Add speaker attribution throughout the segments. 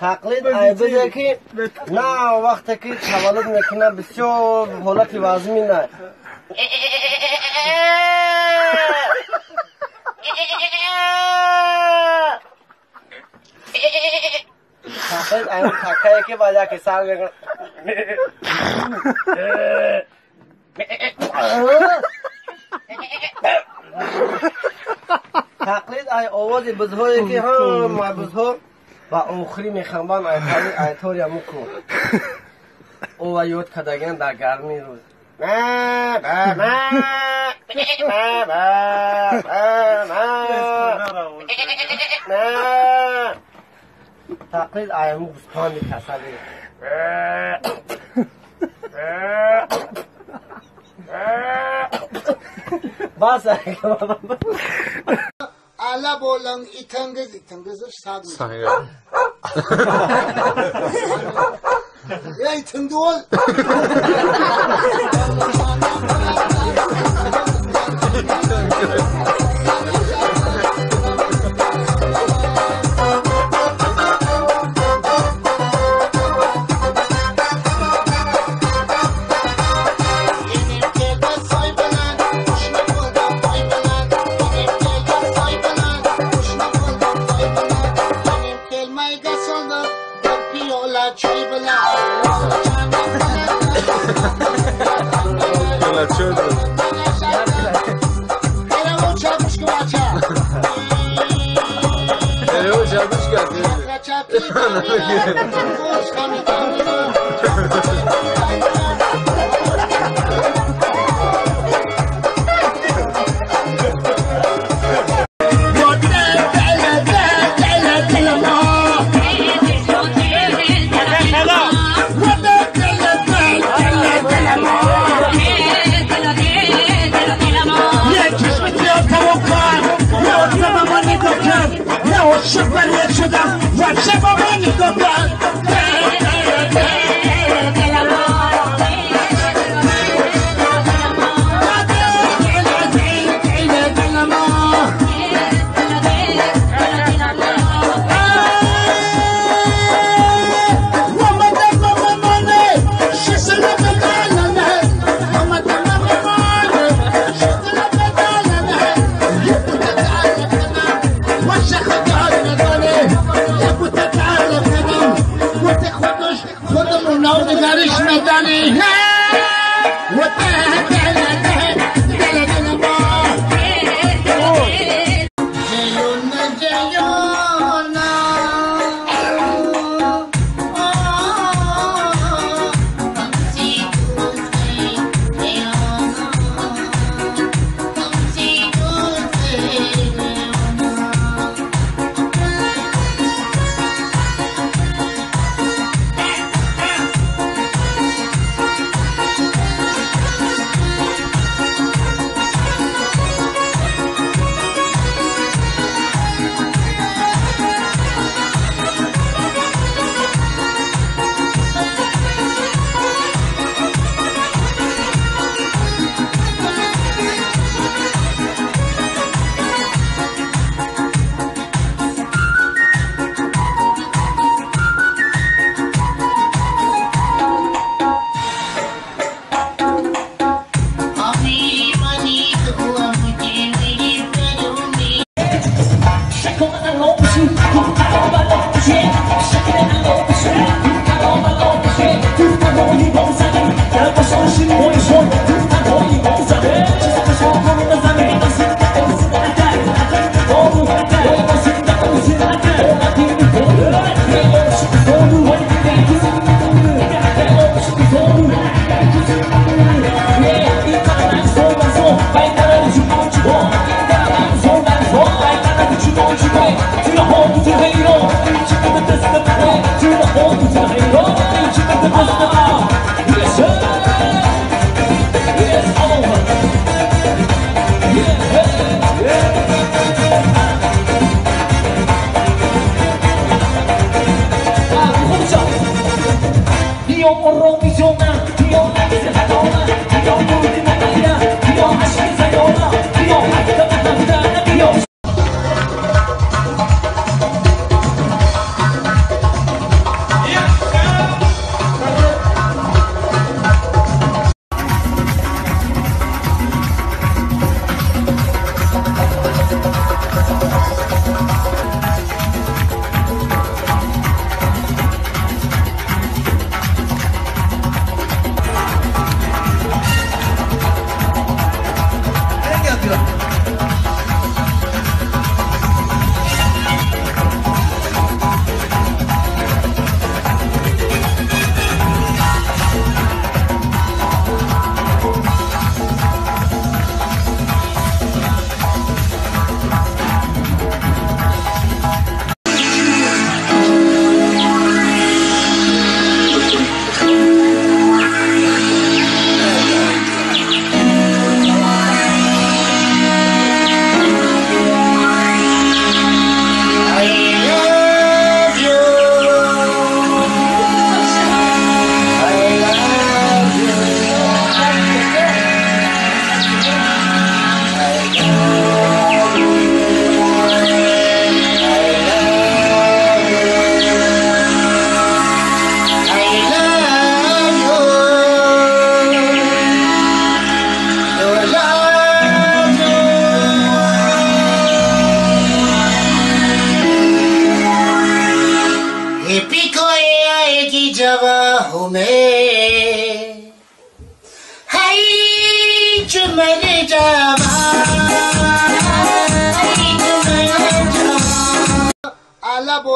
Speaker 1: تقلید عیبه که نه وقتی که تولد میکنه بسیار حالت وزمی نه تقلید عیبه تکه که باید که سر بگن تقلید آواز بزهایی که هم بزها و آخری میخوان ایتاری همو کن او و یاد کدگن در گرمی روز تقلید ایمو بزپان کسلی بس
Speaker 2: ala bolang itangız sağ. Ya itangdol.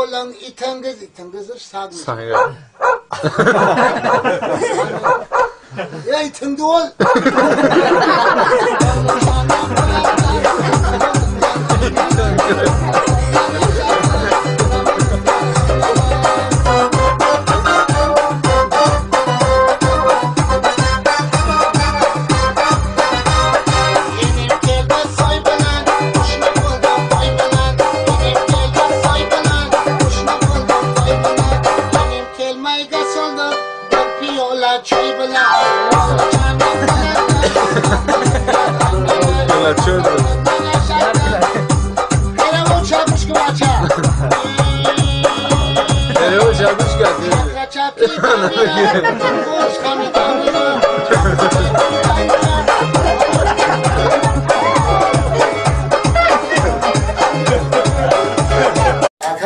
Speaker 2: بولن ایتنگز ساگ یا ایتندول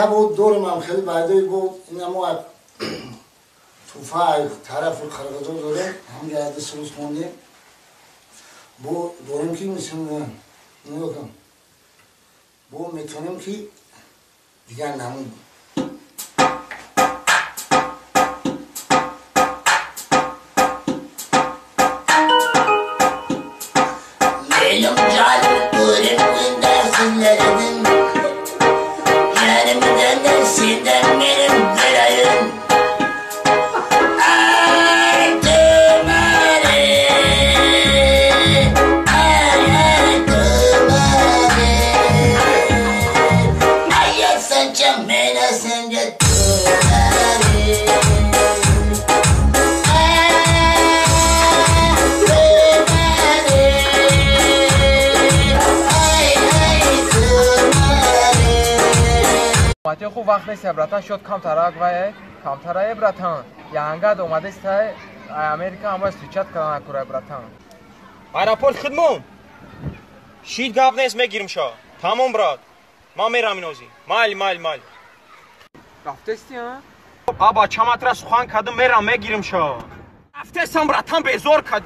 Speaker 2: بود دورم خیلی بعدی بود اینما توفای طرف خرگزار داره هم گرده سروس مونده بو دورم کی میشونم نگم بو میتونم کی دیگر نمون لیلم جال دورم این درسلردن yanımdan dersinden benim belayım
Speaker 3: ماتی خوب وقت نیست براتان شد کم تراک وای کم ترای براتان یانگاد اومده است امریکا هم سوچت کردن کره براتان
Speaker 4: آیراپورت خدمون شید گاف نیست میگیرم شا تمام برات ما میرم اینوزی مال
Speaker 3: رفتستی ها
Speaker 4: آبا چماترا سخان کدم میرم میگیرم شا رفتستم براتان بیزور کد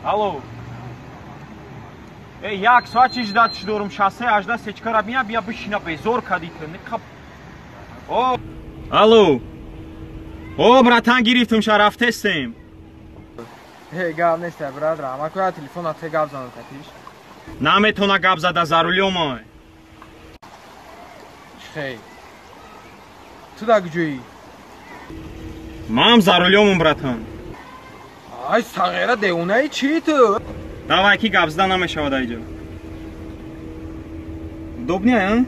Speaker 4: الو ای یک ساعت چیز داد شدورم شاسه اجدا سچکارا بیا بشینا بیزور کدیت نکپ او الو او براتان گرفتم شا رفتستم
Speaker 3: هی گاب نیست برادر اما کویا تلفن ات گاب زنم کتیش
Speaker 4: نمیتونه گاب زده زارولومو
Speaker 3: خی تو دا گجوی
Speaker 4: مام زارولومم براتان
Speaker 3: ای صغیره دیونه چی تو
Speaker 4: давай کی گاب زدن نمیشه دایجا دوبنی ها